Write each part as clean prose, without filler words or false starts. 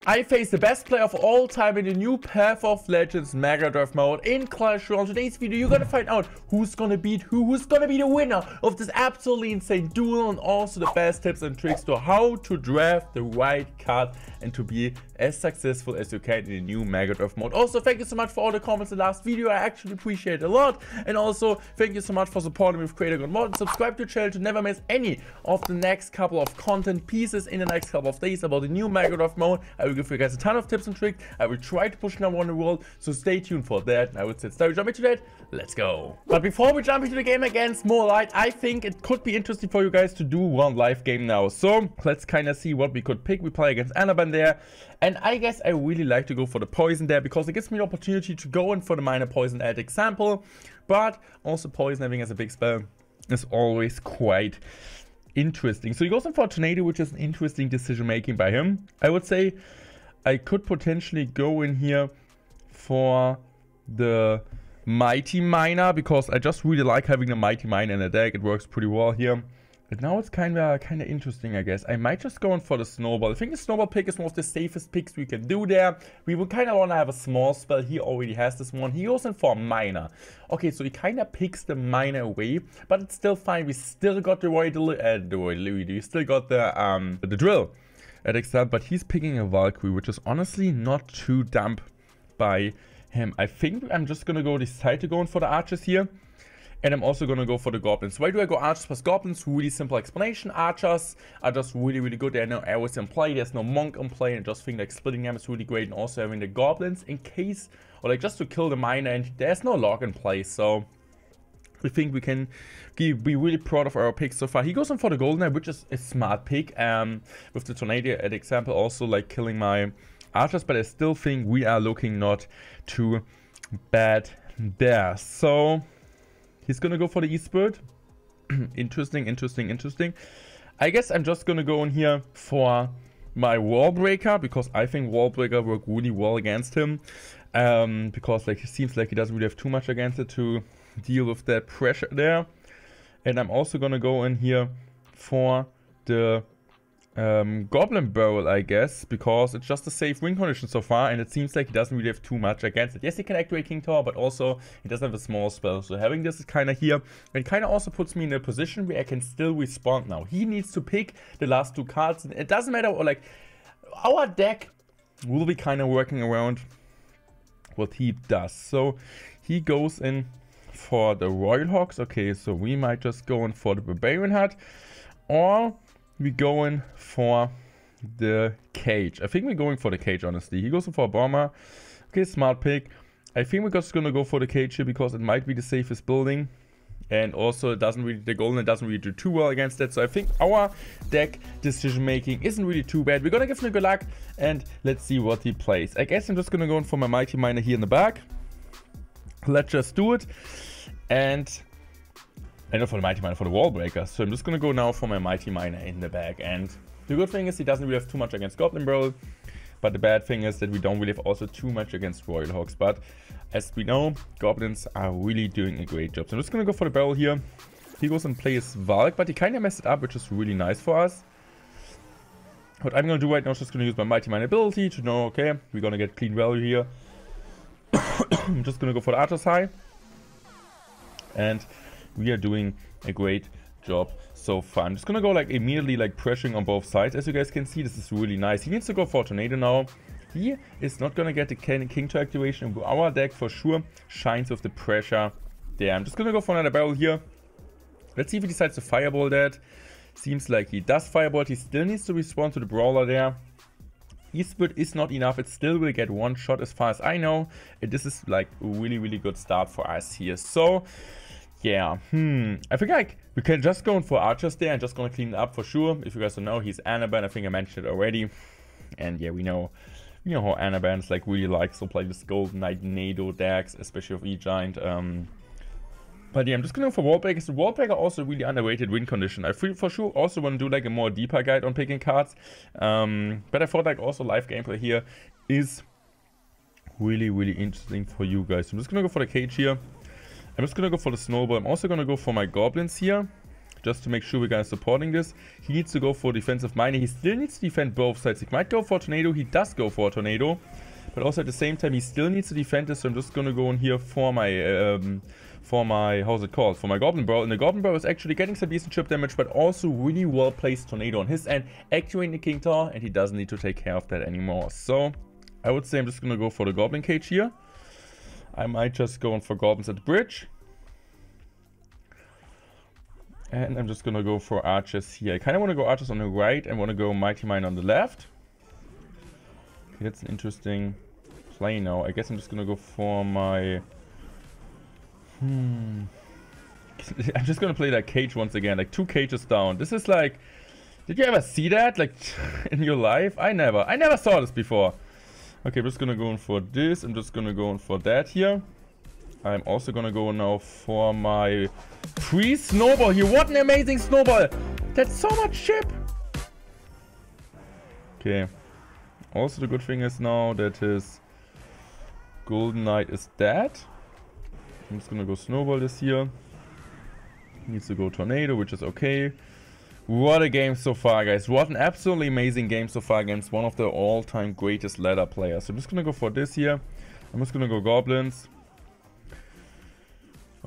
I face the best player of all time in the new Path of Legends Meha Draft mode in Clash Royale. In today's video, you're gonna find out who's gonna beat who's gonna be the winner of this absolutely insane duel, and also the best tips and tricks to how to draft the right card and to be as successful as you can in the new Meha Draft mode. Also, thank you so much for all the comments in the last video. I actually appreciate it a lot. And also, thank you so much for supporting me with Creator God Morten. Subscribe to the channel to never miss any of the next couple of content pieces in the next couple of days about the new Meha Draft mode. I will give you guys a ton of tips and tricks. I will try to push number one in the world, so stay tuned for that. And I would say, start we jump into that. Let's go. But before we jump into the game against Mohamd Light, I think it could be interesting for you guys to do one live game now. So let's kind of see what we could pick. We play against Anaban there, and I guess I really like to go for the poison there because it gives me the opportunity to go in for the minor poison at example, but also poison having as a big spell is always quite interesting. So he goes in for a tornado, which is an interesting decision making by him. I would say I could potentially go in here for the Mighty Miner because I just really like having the Mighty Miner in the deck. It works pretty well here. But now it's kind of interesting, I guess. I might just go in for the Snowball. I think the Snowball pick is one of the safest picks we can do there. We would kind of want to have a small spell. He already has this one. He goes in for a Miner. Okay, so he kind of picks the Miner away, but it's still fine. We still got the we still got the Drill at extent, but he's picking a Valkyrie, which is honestly not too dumb by him. I think I'm just going to decide to go in for the Archers here. And I'm also going to go for the Goblins. Why do I go Archers plus Goblins? Really simple explanation. Archers are just really good. There are no arrows in play. There's no Monk in play. And I just think like splitting them is really great. And also having the Goblins in case, or like just to kill the Miner. And there's no log in play. So I think we can be really proud of our picks so far. He goes in for the Golden Knight, which is a smart pick. With the Tornado at example, also like killing my Archers. But I still think we are looking not too bad there. So he's gonna go for the Eastbird. interesting. I guess I'm just gonna go in here for my Wall Breaker because I think Wall Breaker worked really well against him. Because like it seems like he doesn't really have too much against it to deal with that pressure there. And I'm also gonna go in here for the Goblin Barrel, I guess, because it's just a safe win condition so far, and it seems like he doesn't really have too much against it. Yes, he can activate King Tower, but also he doesn't have a small spell. So having this is kind of here, and kind of also puts me in a position where I can still respond now. He needs to pick the last two cards, and it doesn't matter, or like our deck will be kind of working around what he does. So he goes in for the Royal Hawks. Okay, so we might just go in for the Barbarian Hut, or we going for the Cage. I think we're going for the Cage, honestly. He goes for a Bomber. Okay, smart pick. I think we're just gonna go for the Cage here because it might be the safest building. And also it doesn't really, the Golden doesn't really do too well against it. So I think our deck decision making isn't really too bad. We're gonna give him good luck and let's see what he plays. I guess I'm just gonna go in for my Mighty Miner here in the back. Let's just do it. And not for the Mighty Miner, for the Wall Breaker. So I'm just going to go now for my Mighty Miner in the back. And the good thing is he doesn't really have too much against Goblin Barrel. But the bad thing is that we don't really have also too much against Royal Hawks. But as we know, Goblins are really doing a great job. So I'm just going to go for the Barrel here. He goes and plays Valk, but he kind of messed it up, which is really nice for us. What I'm going to do right now is just going to use my Mighty Miner ability to know, okay, we're going to get clean value here. I'm just going to go for the Archer's High. And we are doing a great job so far. I'm just gonna go like immediately like pressuring on both sides. As you guys can see, this is really nice. He needs to go for a Tornado now. He is not gonna get the King to activation. Our deck for sure shines with the pressure there. I'm just gonna go for another Barrel here. Let's see if he decides to Fireball that. Seems like he does Fireball. He still needs to respond to the Brawler there. Eastwood is not enough. It still will get one shot as far as I know. And this is like a really good start for us here. So yeah, I think like we can just go in for Archers there and just gonna clean it up for sure. If you guys don't know, he's Anaban. I think I mentioned it already. And yeah, we know how Anaban's like really likes to play this Golden Knight Nado decks, especially of E-Giant. But yeah, I'm just gonna go for Wall Breakers. The Wall Breaker also really underrated win condition. I for sure also want to do like a more deeper guide on picking cards. But I thought like also live gameplay here is really interesting for you guys. So I'm just gonna go for the Cage here. I'm just gonna go for the Snowball. I'm also gonna go for my Goblins here. just to make sure we're guys supporting this. He needs to go for defensive miner. He still needs to defend both sides. He might go for a tornado. He does go for a tornado. But also at the same time, he still needs to defend this. So I'm just going to go in here for my, how's it called? For my Goblin Barrel. And the Goblin Barrel is actually getting some decent chip damage, but also really well placed tornado on his end, activating the King Tower, and he doesn't need to take care of that anymore. So I would say I'm just going to go for the Goblin Cage here. I might just go in for Goblins at the bridge. And I'm just going to go for Archers here. I kind of want to go Archers on the right and want to go Mighty Mine on the left. Okay, that's an interesting play now. I guess I'm just going to go for my... I'm just going to play that cage once again. Like 2 cages down. This is like... Did you ever see that? Like in your life? I never saw this before. Okay, I'm just going to go in for this. I'm just going to go in for that here. I'm also going to go now for my free snowball here. What an amazing snowball. That's so much chip. Okay. Also the good thing is now that his Golden Knight is dead. I'm just going to go snowball this here. Needs to go tornado, which is okay. What a game so far, guys. What an absolutely amazing game so far against one of the all-time greatest ladder players. So I'm just going to go for this here. I'm just going to go goblins.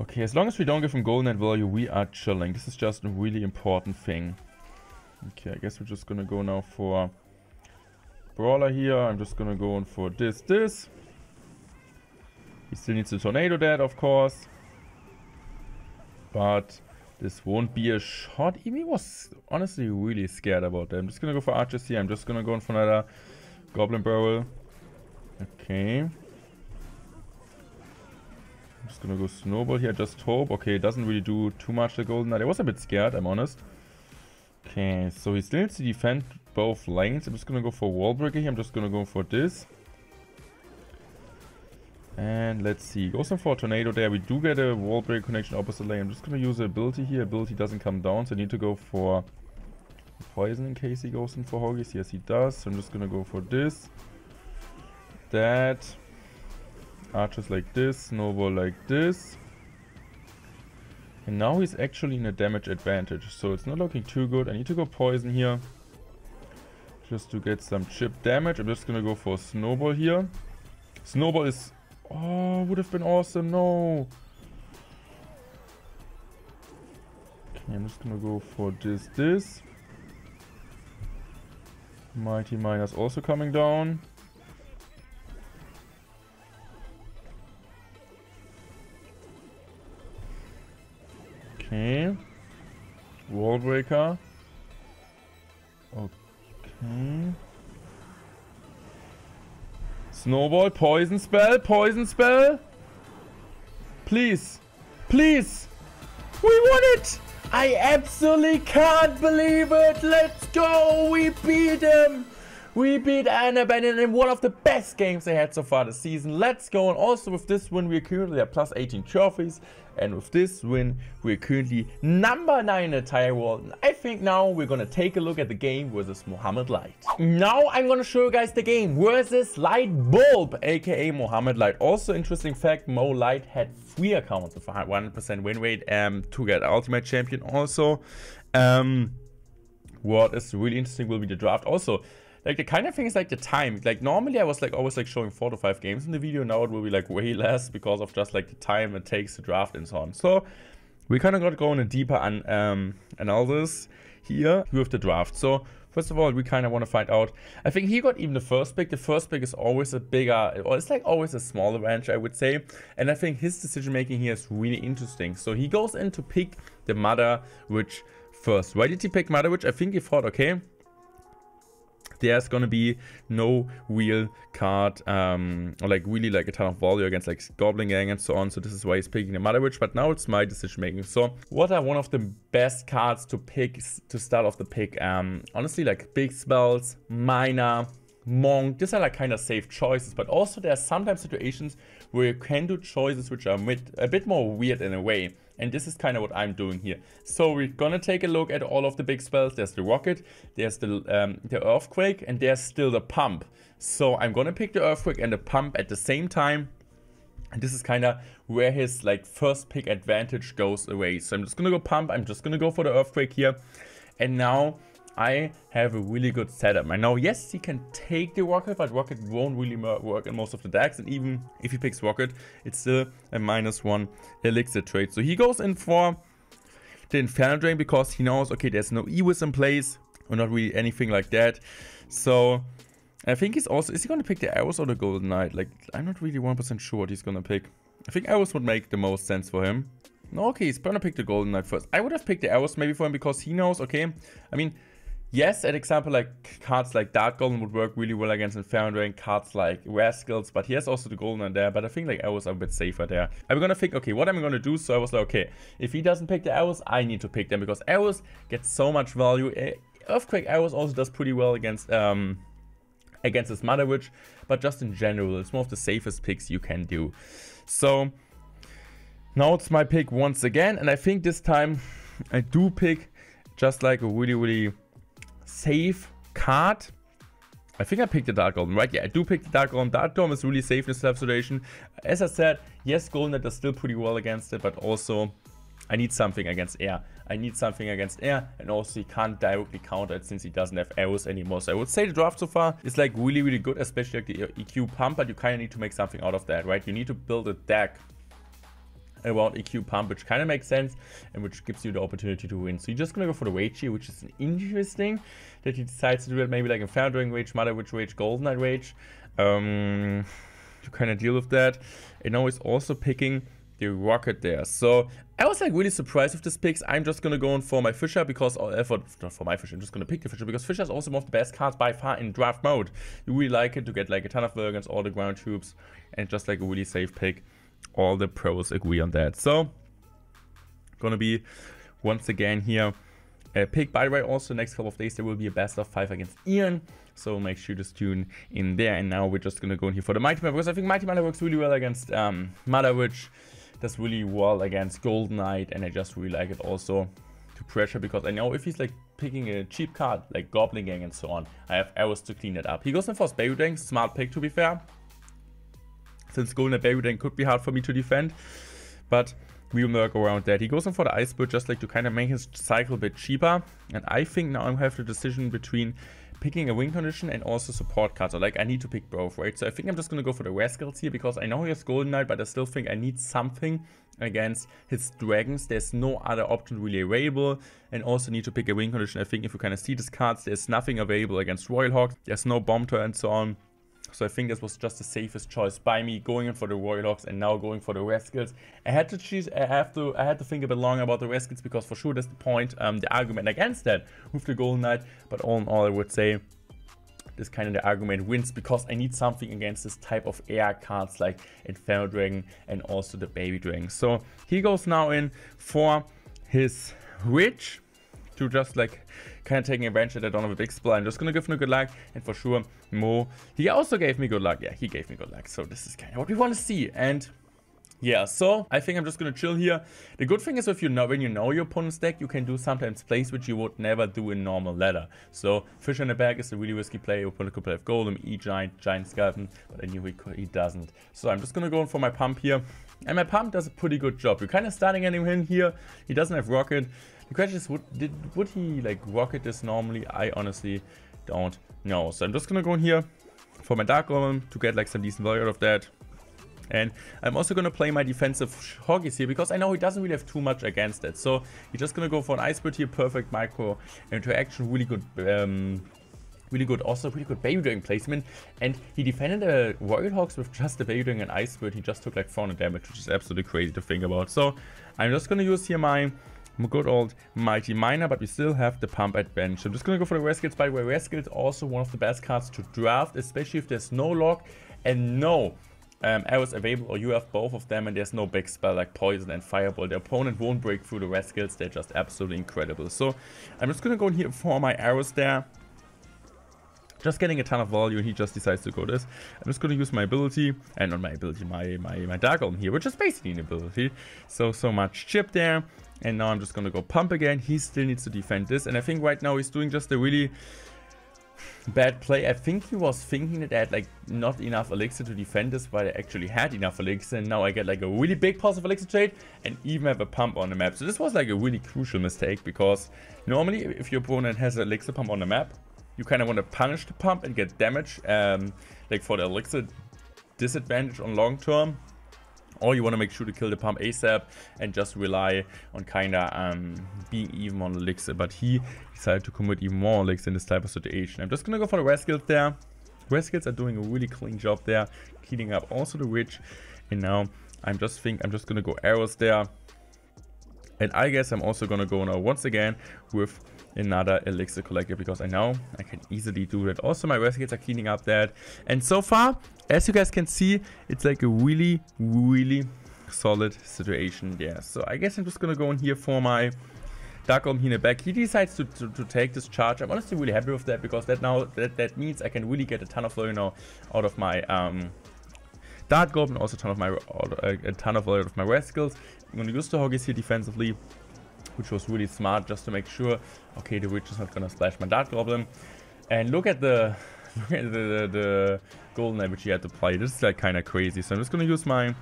Okay, as long as we don't give him golden net value, we are chilling. This is just a really important thing. Okay, I guess we're just going to go now for brawler here. I'm just going to go in for this. He still needs the tornado dead, of course. But this won't be a shot. He was honestly really scared about that. I'm just going to go for archers here. I'm just going to go in for another goblin barrel. Okay. I'm just going to go snowball here. Just hope. Okay, it doesn't really do too much, the golden knight. I was a bit scared, I'm honest. Okay, so he still needs to defend both lanes. I'm just going to go for wall breaker here. I'm just going to go for this. And let's see. Goes in for a tornado there. We do get a wall break connection opposite lane. I'm just going to use the ability here. Ability doesn't come down, so I need to go for poison in case he goes in for hoggies. Yes, he does. So I'm just going to go for this. That. Archers like this. Snowball like this. And now he's actually in a damage advantage. So it's not looking too good. I need to go poison here. Just to get some chip damage. I'm just going to go for snowball here. Snowball is... Oh, would have been awesome. No. Okay, I'm just gonna go for this. Mighty Miner's also coming down. Okay. Wall breaker. Okay. Snowball, poison spell. Please. Please. We won it. I absolutely can't believe it. Let's go. We beat him. We beat Annabelle in one of the best games they had so far this season. Let's go. And also with this win, we're currently at plus 18 trophies. And with this win, we're currently number 9 in the tire world. And I think now we're going to take a look at the game versus Mohammed Light. Now I'm going to show you guys the game versus Light Bulb, aka Mohammed Light. Also interesting fact, Mo Light had 3 accounts with a 100% win rate to get Ultimate Champion also. What is really interesting will be the draft. Also, like the kind of thing is like the time. Like normally I was like always like showing 4 to 5 games in the video. Now it will be like way less because of just like the time it takes to draft and so on. So we kind of got to go in a deeper analysis here with the draft. So first of all, we kind of want to find out. I think he got even the first pick. The first pick is always a bigger, or it's like always a small advantage, I would say. And I think his decision making here is really interesting. So he goes in to pick the Mother Witch first. Why did he pick Mother Witch? I think he thought, okay, there's gonna be no real card or like really like a ton of value against like Goblin Gang and so on. So this is why he's picking the Mother Witch. But now it's my decision making. So what are one of the best cards to pick to start off the pick? Honestly, like big spells, Miner, Monk. These are like kind of safe choices. But also there are sometimes situations where you can do choices which are a bit more weird in a way. And this is kind of what I'm doing here. So we're gonna take a look at all of the big spells. There's the Rocket, there's the Earthquake, and there's still the Pump. So I'm gonna pick the Earthquake and the Pump at the same time. And this is kind of where his like first pick advantage goes away. So I'm just gonna go pump. I'm just gonna go for the earthquake here. And now I have a really good setup. I know, yes, he can take the rocket, but rocket won't really work in most of the decks. And even if he picks rocket, it's still a -1 elixir trade. So he goes in for the Inferno Drain because he knows, okay, there's no Ewis in place or not really anything like that. So I think he's also, is he going to pick the arrows or the Golden Knight? Like, I'm not really 1% sure what he's going to pick. I think arrows would make the most sense for him. No, okay, he's going to pick the Golden Knight first. I would have picked the arrows maybe for him because he knows, okay, I mean, yes, an example like cards like Dark Golem would work really well against Inferno Drain, cards like Rascals, but he has also the Golden Knight there, but I think like arrows are a bit safer there. I'm gonna think, okay, what am I gonna do? So I was like, okay, if he doesn't pick the arrows, I need to pick them because arrows get so much value. Earthquake arrows also does pretty well against his Mother Witch, but just in general, it's one of the safest picks you can do. So now it's my pick once again, and I think this time I do pick just like a really safe card. I think I picked the Dark Golem, right? Yeah, I do pick the Dark Golem. Dark Golem is really safe in this type of situation. As I said, yes, Golden Knight does still pretty well against it, but also I need something against air. I need something against air, and also he can't directly counter it since he doesn't have arrows anymore. So I would say the draft so far is like really good, especially like the EQ pump, but you kind of need to make something out of that, right? You need to build a deck around EQ pump, which kind of makes sense and which gives you the opportunity to win. So you're just gonna go for the rage here, which is interesting that he decides to do it, maybe like Inferno Drain rage, Mother Witch rage, Golden Knight rage, to kind of deal with that. And now he's also picking the rocket there. So I was like really surprised with this picks. I'm just gonna go in for my Fisher because not for my Fisher, I'm just gonna pick the Fisher because Fisher is also one of the best cards by far in draft mode. You really like it to get like a ton of value against all the ground troops and just like a really safe pick. All the pros agree on that. So gonna be once again here a pick. By the way, also next couple of days there will be a best of 5 against Ian, so make sure to tune in there. And now we're just gonna go in here for the Mighty Miner because I think Mighty Miner works really well against Mother Witch, does really well against Golden Knight, and I just really like it also to pressure because I know if he's like picking a cheap card like Goblin Gang and so on, I have arrows to clean it up. He goes in for Baby Dang, smart pick to be fair, since Golden Knight Baby Dang could be hard for me to defend, but we'll work around that. He goes in for the Ice Bird just like to kind of make his cycle a bit cheaper, and I think now I have the decision between picking a win condition and also support cards. So like I need to pick both, right? So I think I'm just gonna go for the Rascals here because I know he has Golden Knight, but I still think I need something against his dragons. There's no other option really available, and also need to pick a win condition. I think if you kind of see these cards, there's nothing available against Royal Hawks. There's no Bomb Tower and so on. So I think this was just the safest choice by me, going in for the Royal Hawks and now going for the Rascals. I had to choose. I had to think a bit longer about the Rascals because for sure that's the point, the argument against that with the Golden Knight. But all in all, I would say this kind of the argument wins because I need something against this type of air cards like Inferno Dragon and also the Baby Dragon. So he goes now in for his Witch, to just like kind of taking advantage that I don't have a big spell. I'm just gonna give him a good luck, and for sure Mo, he also gave me good luck. Yeah, he gave me good luck, so this is kind of what we want to see. And yeah, so I think I'm just gonna chill here. The good thing is if you know, when you know your opponent's deck, you can do sometimes plays which you would never do in normal ladder. So Fish in the bag is a really risky play. Your opponent could play with Golem, Giant Skeleton, but I knew he doesn't. So I'm just gonna go in for my pump here, and my pump does a pretty good job. We're kind of starting him in here. He doesn't have rocket. The question is, would he like rocket this normally? I honestly don't know. So I'm just gonna go in here for my Dark Golem to get like some decent value out of that. And I'm also gonna play my defensive Hoggies here because I know he doesn't really have too much against it. So he's just gonna go for an Ice Bird here, perfect micro interaction, really good, also really good Baby Dragon placement. And he defended the Royal Hawks with just the Baby Dragon and Ice Bird. He just took like 400 damage, which is absolutely crazy to think about. So I'm just gonna use here my good old Mighty Miner, but we still have the pump at bench. I'm just gonna go for the Rascals. By the way, Rascals also one of the best cards to draft, especially if there's no lock and no arrows available, or you have both of them and there's no big spell like Poison and Fireball. The opponent won't break through the Rascals. They're just absolutely incredible. So I'm just gonna go in here for my arrows there. Just getting a ton of value, and he just decides to go this. I'm just going to use my ability, and not my ability, my Dark Golem here, which is basically an ability. So much chip there, and now I'm just going to go pump again. He still needs to defend this, and I think right now he's doing just a really bad play. I think he was thinking that I had like not enough elixir to defend this, but I actually had enough elixir, and now I get like a really big positive elixir trade and even have a pump on the map. So this was like a really crucial mistake, because normally if your opponent has an elixir pump on the map, you kind of want to punish the pump and get damage, like for the elixir disadvantage on long term. Or you want to make sure to kill the pump ASAP and just rely on kind of being even on elixir. But he decided to commit even more elixir in this type of situation. I'm just going to go for the Rescales there. Rescales are doing a really clean job there, cleaning up also the ridge. And now I'm just going to go arrows there. And I guess I'm also going to go now once again with another elixir collector, because I know I can easily do that. Also, my Rescales are cleaning up that. And so far, as you guys can see, it's like a really, really solid situation there. So I guess I'm just going to go in here for my Dark Golem here in the back. He decides to take this charge. I'm honestly really happy with that, because that means I can really get a ton of value now out of my Dark Golem, and also a ton of value out of my Rescales. I'm going to use the Hoggies here defensively, which was really smart, just to make sure, okay, the witch is not gonna splash my Dark Goblin. And look at the Golden Knight which he had to play. This is like kind of crazy. So I'm just gonna use my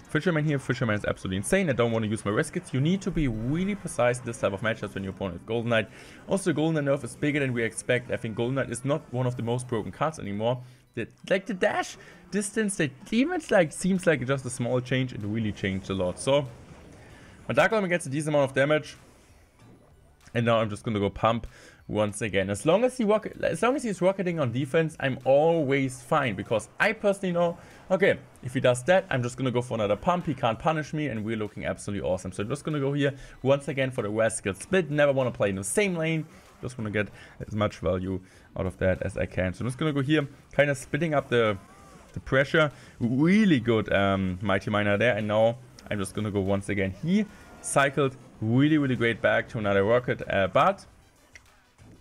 Fisherman here. Fisherman is absolutely insane. I don't want to use my Rescues. You need to be really precise in this type of matchups when your opponent is Golden Knight. Also, Golden Knight nerf is bigger than we expect. I think Golden Knight is not one of the most broken cards anymore. Like the dash distance, the damage like seems like just a small change. It really changed a lot. So my Dark Golem gets a decent amount of damage. And now I'm just gonna go pump once again. As long as he's rocketing on defense, I'm always fine, because I personally know, okay, if he does that, I'm just gonna go for another pump. He can't punish me, and we're looking absolutely awesome. So I'm just gonna go here once again for the Rascal split. Never want to play in the same lane. Just want to get as much value out of that as I can. So I'm just gonna go here, kind of splitting up the pressure. Really good Mighty Miner there. And now I'm just gonna go once again. He cycled really, really great back to another rocket, but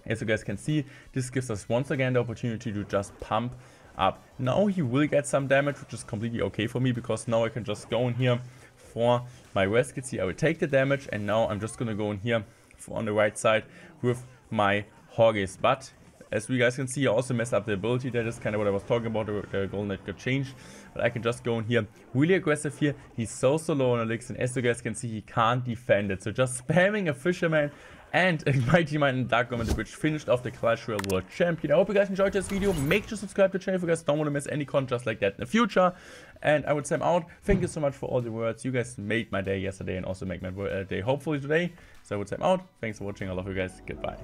as you guys can see, this gives us once again the opportunity to just pump up. Now he will get some damage, which is completely okay for me, because now I can just go in here for my Rescue. I will take the damage, and now I'm just gonna go in here on the right side with my Hoggies. But as you guys can see, I also messed up the ability. That is kind of what I was talking about. The Golden Knight got changed. But I can just go in here really aggressive here. He's so low on elixir, and as you guys can see, he can't defend it. So just spamming a Fisherman and a Mighty Miner and Dark Golem, which finished off the Clash Royale World Champion. I hope you guys enjoyed this video. Make sure to subscribe to the channel if you guys don't want to miss any content just like that in the future. And I would say I'm out. Thank you so much for all the words. You guys made my day yesterday and also make my day hopefully today. So I would say I'm out. Thanks for watching. I love you guys. Goodbye.